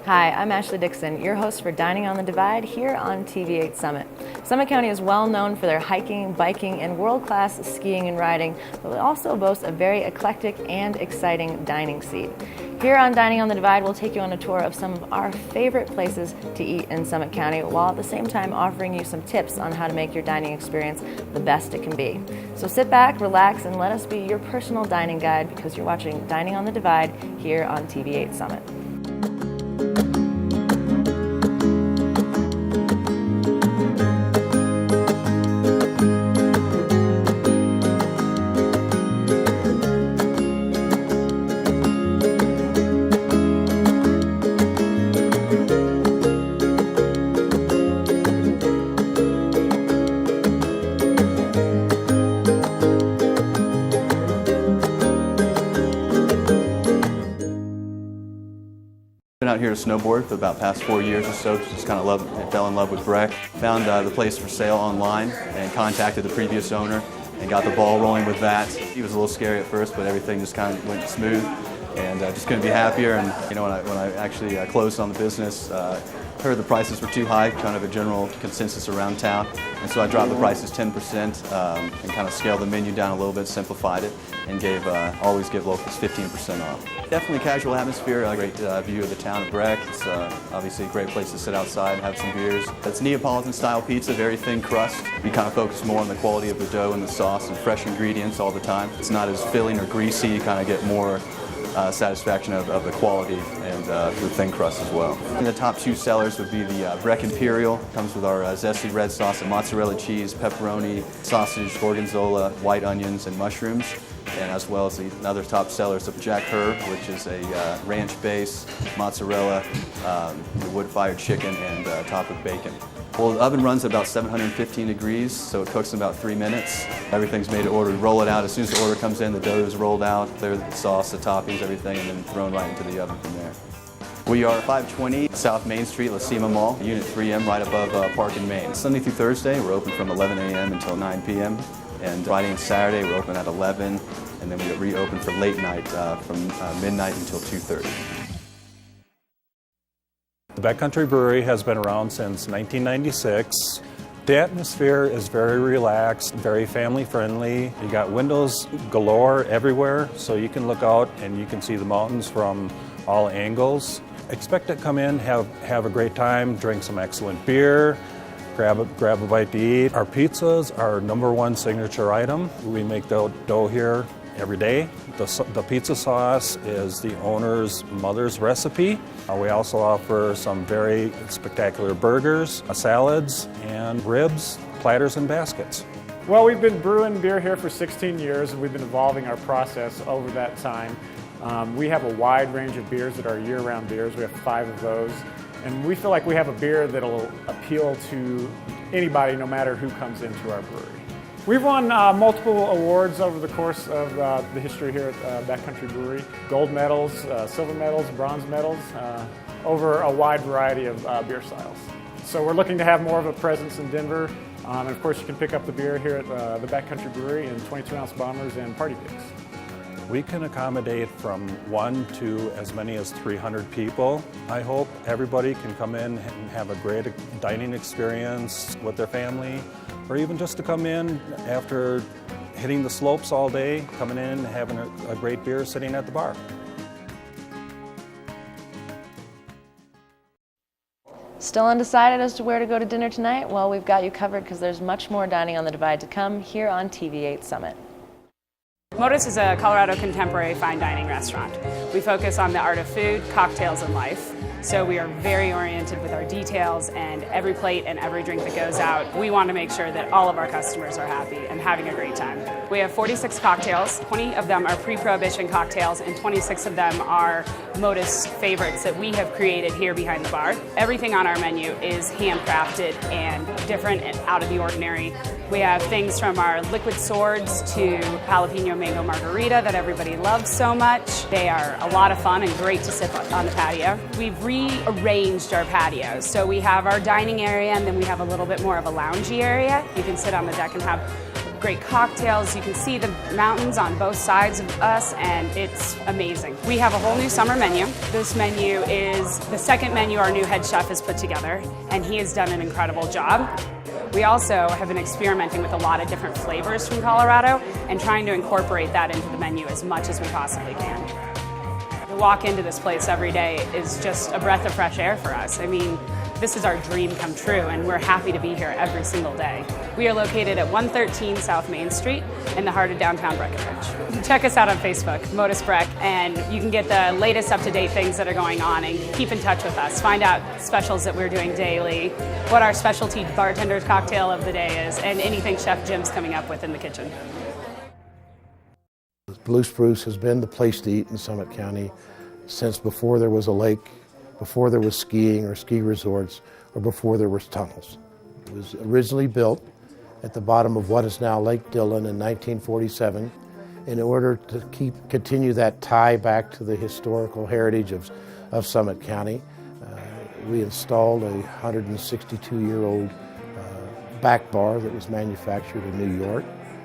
Hi, I'm Ashley Dixon, your host for Dining on the Divide here on TV8 Summit. Summit County is well known for their hiking, biking, and world-class skiing and riding, but it also boasts a very eclectic and exciting dining scene. Here on Dining on the Divide, we'll take you on a tour of some of our favorite places to eat in Summit County, while at the same time offering you some tips on how to make your dining experience the best it can be. So sit back, relax, and let us be your personal dining guide, because you're watching Dining on the Divide here on TV8 Summit. Been out here to snowboard for about the past 4 years or so. Just kind of fell in love with Breck. Found the place for sale online and contacted the previous owner and got the ball rolling with that. He was a little scary at first, but everything just kind of went smooth, and just couldn't be happier. And when I actually closed on the business, heard the prices were too high, kind of a general consensus around town, and so I dropped the prices 10% and kind of scaled the menu down a little bit, simplified it, and always give locals 15% off. Definitely casual atmosphere, a great view of the town of Breck. It's obviously a great place to sit outside, have some beers. It's Neapolitan style pizza, very thin crust. We kind of focus more on the quality of the dough and the sauce and fresh ingredients all the time. It's not as filling or greasy, you kind of get more satisfaction of the quality and the thin crust as well. And the top two sellers would be the Breck Imperial. Comes with our zesty red sauce and mozzarella cheese, pepperoni, sausage, gorgonzola, white onions, and mushrooms. And as well as the other top sellers of Jack Herb, which is a ranch base, mozzarella, wood-fired chicken, and topped with bacon. Well, the oven runs at about 715 degrees, so it cooks in about 3 minutes. Everything's made to order. We roll it out. As soon as the order comes in, the dough is rolled out, there's the sauce, the toppings, everything, and then thrown right into the oven from there. We are 520 South Main Street, La Cima Mall, Unit 3M, right above Park and Main. Sunday through Thursday, we're open from 11 a.m. until 9 p.m. And Friday and Saturday, we're open at 11, and then we reopen for late night from midnight until 2:30. The Backcountry Brewery has been around since 1996. The atmosphere is very relaxed, very family friendly. You got windows galore everywhere, so you can look out and you can see the mountains from all angles. Expect to come in, have a great time, drink some excellent beer, grab a bite to eat. Our pizzas are our #1 signature item. We make the dough here every day. The pizza sauce is the owner's mother's recipe. We also offer some very spectacular burgers, salads, and ribs, platters, and baskets. Well, we've been brewing beer here for 16 years, and we've been evolving our process over that time. We have a wide range of beers that are year-round beers. We have 5 of those. And we feel like we have a beer that'll appeal to anybody, no matter who comes into our brewery. We've won multiple awards over the course of the history here at Backcountry Brewery. Gold medals, silver medals, bronze medals, over a wide variety of beer styles. So we're looking to have more of a presence in Denver. And of course, you can pick up the beer here at the Backcountry Brewery in 22-ounce bombers and party picks. We can accommodate from 1 to as many as 300 people. I hope everybody can come in and have a great dining experience with their family, or even just to come in after hitting the slopes all day, coming in and having a great beer sitting at the bar. Still undecided as to where to go to dinner tonight? Well, we've got you covered, because there's much more Dining on the Divide to come here on TV8 Summit. Modus is a Colorado contemporary fine dining restaurant. We focus on the art of food, cocktails, and life. So we are very oriented with our details, and every plate and every drink that goes out, we want to make sure that all of our customers are happy and having a great time. We have 46 cocktails. 20 of them are pre-prohibition cocktails, and 26 of them are Modus favorites that we have created here behind the bar. Everything on our menu is handcrafted and different and out of the ordinary. We have things from our liquid swords to jalapeno mango margarita that everybody loves so much. They are a lot of fun and great to sit on the patio. We've rearranged our patio. So we have our dining area, and then we have a little bit more of a loungy area. You can sit on the deck and have great cocktails. You can see the mountains on both sides of us, and it's amazing. We have a whole new summer menu. This menu is the second menu our new head chef has put together, and he has done an incredible job. We also have been experimenting with a lot of different flavors from Colorado and trying to incorporate that into the menu as much as we possibly can. To walk into this place every day is just a breath of fresh air for us. I mean, this is our dream come true, and we're happy to be here every single day. We are located at 113 South Main Street in the heart of downtown Breckenridge. Check us out on Facebook, Modus Breck, and you can get the latest up-to-date things that are going on and keep in touch with us. Find out specials that we're doing daily, what our specialty bartender's cocktail of the day is, and anything Chef Jim's coming up with in the kitchen. Blue Spruce has been the place to eat in Summit County since before there was a lake, before there was skiing or ski resorts, or before there was tunnels. It was originally built at the bottom of what is now Lake Dillon in 1947 in order to continue that tie back to the historical heritage of Summit County. We installed a 162-year-old back bar that was manufactured in New York,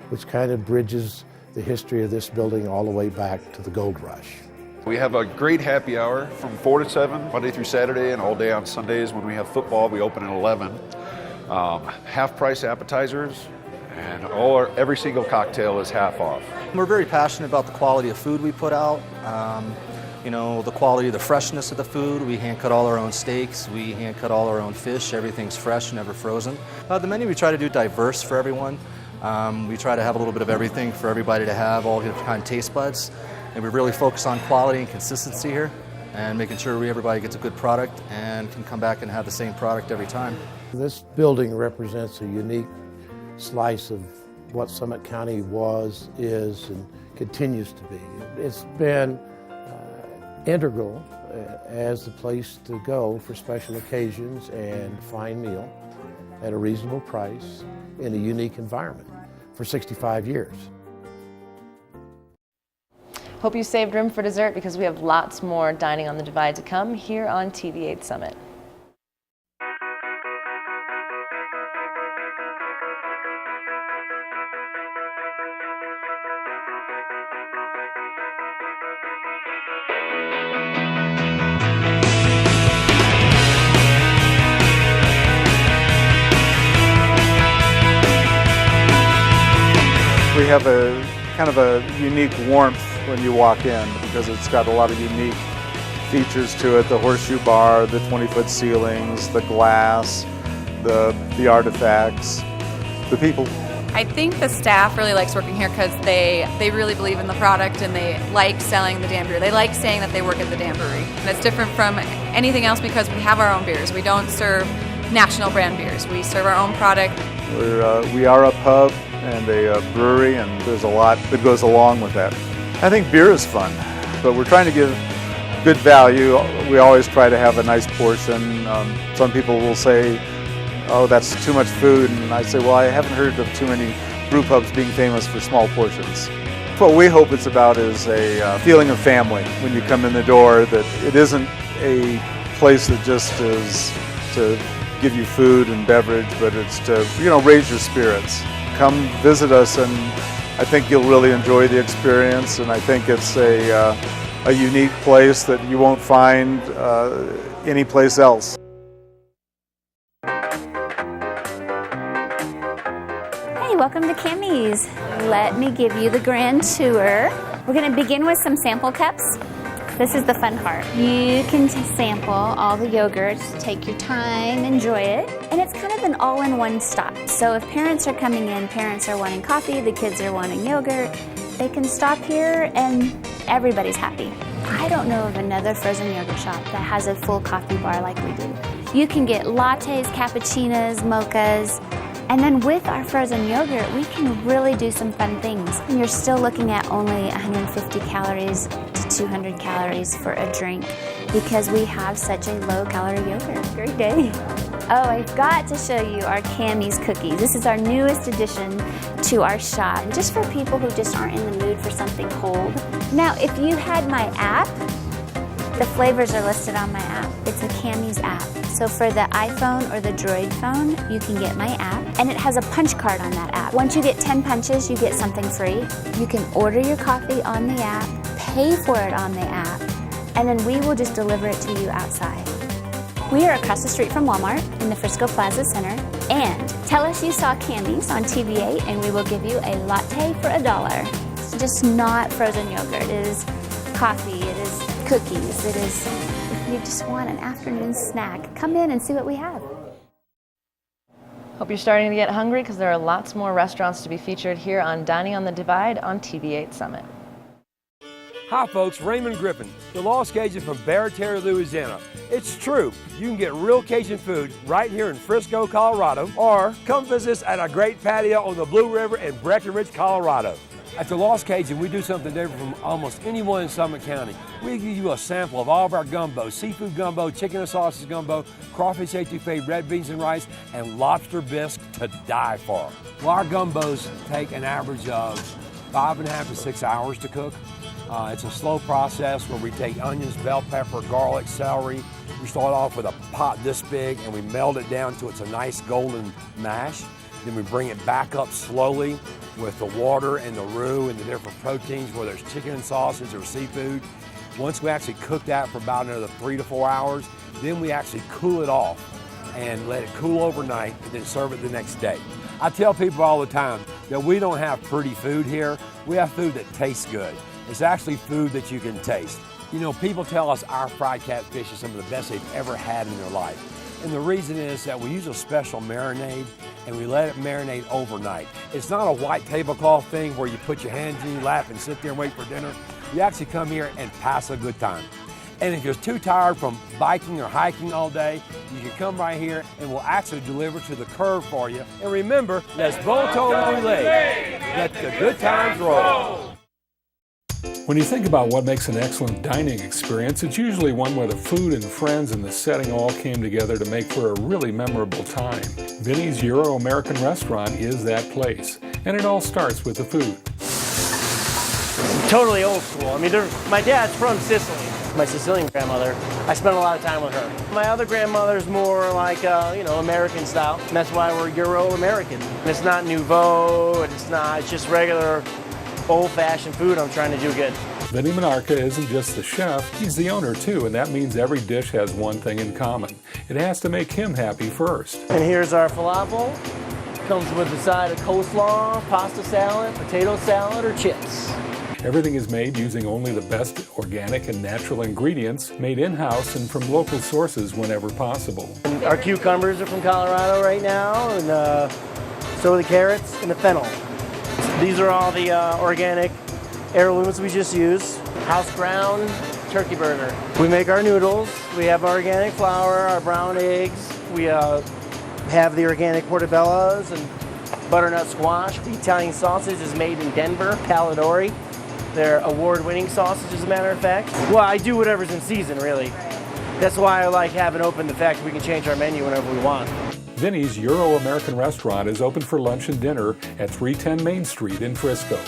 which kind of bridges the history of this building all the way back to the gold rush. We have a great happy hour from 4 to 7, Monday through Saturday, and all day on Sundays. When we have football, we open at 11. Half-price appetizers, and every single cocktail is half off. We're very passionate about the quality of food we put out. The quality, the freshness of the food. We hand cut all our own steaks. We hand cut all our own fish. Everything's fresh, never frozen. The menu we try to do diverse for everyone. We try to have a little bit of everything for everybody to have, all different kind of taste buds. And we really focus on quality and consistency here and making sure everybody gets a good product and can come back and have the same product every time. This building represents a unique slice of what Summit County was, is, and continues to be. It's been integral as the place to go for special occasions and fine meal at a reasonable price in a unique environment for 65 years. Hope you saved room for dessert because we have lots more Dining on the Divide to come here on TV8 Summit. We have a kind of a unique warmth when you walk in because it's got a lot of unique features to it. The horseshoe bar, the 20-foot ceilings, the glass, the artifacts, the people. I think the staff really likes working here because they really believe in the product and they like selling the Dan Brewery. They like saying that they work at the Dan Brewery. And it's different from anything else because we have our own beers. We don't serve national brand beers. We serve our own product. We are a pub and a brewery, and there's a lot that goes along with that. I think beer is fun, but we're trying to give good value. We always try to have a nice portion. Some people will say, oh, that's too much food, and I say, well, I haven't heard of too many brew pubs being famous for small portions. What we hope it's about is a feeling of family when you come in the door, that it isn't a place that just is to give you food and beverage, but it's to, raise your spirits. Come visit us, and I think you'll really enjoy the experience, and I think it's a unique place that you won't find anyplace else. Hey, welcome to Kandis. Let me give you the grand tour. We're going to begin with some sample cups. This is the fun part. You can sample all the yogurts, take your time, enjoy it, and it's kind of an all-in-one stop. So if parents are coming in, parents are wanting coffee, the kids are wanting yogurt, they can stop here and everybody's happy. I don't know of another frozen yogurt shop that has a full coffee bar like we do. You can get lattes, cappuccinos, mochas, and then with our frozen yogurt, we can really do some fun things. And you're still looking at only 150 calories to 200 calories for a drink because we have such a low-calorie yogurt. Great day. Oh, I've got to show you our Kandis cookies. This is our newest addition to our shop, just for people who just aren't in the mood for something cold. Now, if you had my app, The flavors are listed on my app. It's a Kandis app. So for the iPhone or the Droid phone, you can get my app, and it has a punch card on that app. Once you get 10 punches, you get something free. You can order your coffee on the app, pay for it on the app, and then we will just deliver it to you outside. We are across the street from Walmart in the Frisco Plaza Center. And tell us you saw Kandis on TV8 and we will give you a latte for $1. It's just not frozen yogurt. It is coffee, it is cookies, it is, if you just want an afternoon snack, come in and see what we have. Hope you're starting to get hungry because there are lots more restaurants to be featured here on Dining on the Divide on TV8 Summit. Hi folks, Raymond Griffin, the Lost Cajun from Barataria, Louisiana. It's true, you can get real Cajun food right here in Frisco, Colorado, or come visit us at our great patio on the Blue River in Breckenridge, Colorado. At the Lost Cajun, we do something different from almost anyone in Summit County. We give you a sample of all of our gumbo, seafood gumbo, chicken and sausage gumbo, crawfish etouffee, red beans and rice, and lobster bisque to die for. Well, our gumbos take an average of 5.5 to 6 hours to cook. It's a slow process where we take onions, bell pepper, garlic, celery. We start off with a pot this big and we melt it down till it's a nice golden mash. Then we bring it back up slowly with the water and the roux and the different proteins, whether it's chicken and sausage or seafood. Once we actually cook that for about another 3 to 4 hours, then we actually cool it off and let it cool overnight and then serve it the next day. I tell people all the time that we don't have pretty food here. We have food that tastes good. It's actually food that you can taste. You know, people tell us our fried catfish is some of the best they've ever had in their life. And the reason is that we use a special marinade and we let it marinate overnight. It's not a white tablecloth thing where you put your hands in your lap and sit there and wait for dinner. You actually come here and pass a good time. And if you're too tired from biking or hiking all day, you can come right here and we'll actually deliver to the curb for you. And remember, let's bon temps roulette. Let the good times roll. When you think about what makes an excellent dining experience, it's usually one where the food and friends and the setting all came together to make for a really memorable time. Vinnies EuroAmerican restaurant is that place, and it all starts with the food. Totally old school. I mean, my dad's from Sicily. My Sicilian grandmother, I spent a lot of time with her. My other grandmother's more like, American style, and that's why we're Euro-American. It's not nouveau, it's just regular old-fashioned food I'm trying to do good. Vinny Monarca isn't just the chef, he's the owner too, and that means every dish has one thing in common. It has to make him happy first. And here's our falafel. Comes with a side of coleslaw, pasta salad, potato salad, or chips. Everything is made using only the best organic and natural ingredients, made in-house and from local sources whenever possible. And our cucumbers are from Colorado right now, and so are the carrots and the fennel. These are all the organic heirlooms we just use. House ground turkey burger. We make our noodles. We have organic flour, our brown eggs. We have the organic portobellas and butternut squash. The Italian sausage is made in Denver, Palladori. They're award-winning sausage, as a matter of fact. Well, I do whatever's in season, really. That's why I like having open the fact that we can change our menu whenever we want. Vinnie's EuroAmerican restaurant is open for lunch and dinner at 310 Main Street in Frisco.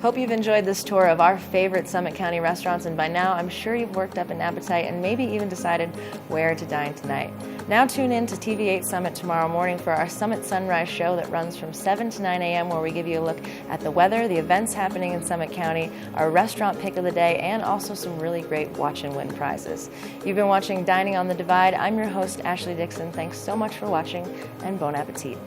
Hope you've enjoyed this tour of our favorite Summit County restaurants, and by now I'm sure you've worked up an appetite and maybe even decided where to dine tonight. Now tune in to TV8 Summit tomorrow morning for our Summit Sunrise show that runs from 7 to 9 a.m. where we give you a look at the weather, the events happening in Summit County, our restaurant pick of the day, and also some really great watch and win prizes. You've been watching Dining on the Divide. I'm your host, Ashley Dixon. Thanks so much for watching, and bon appetit.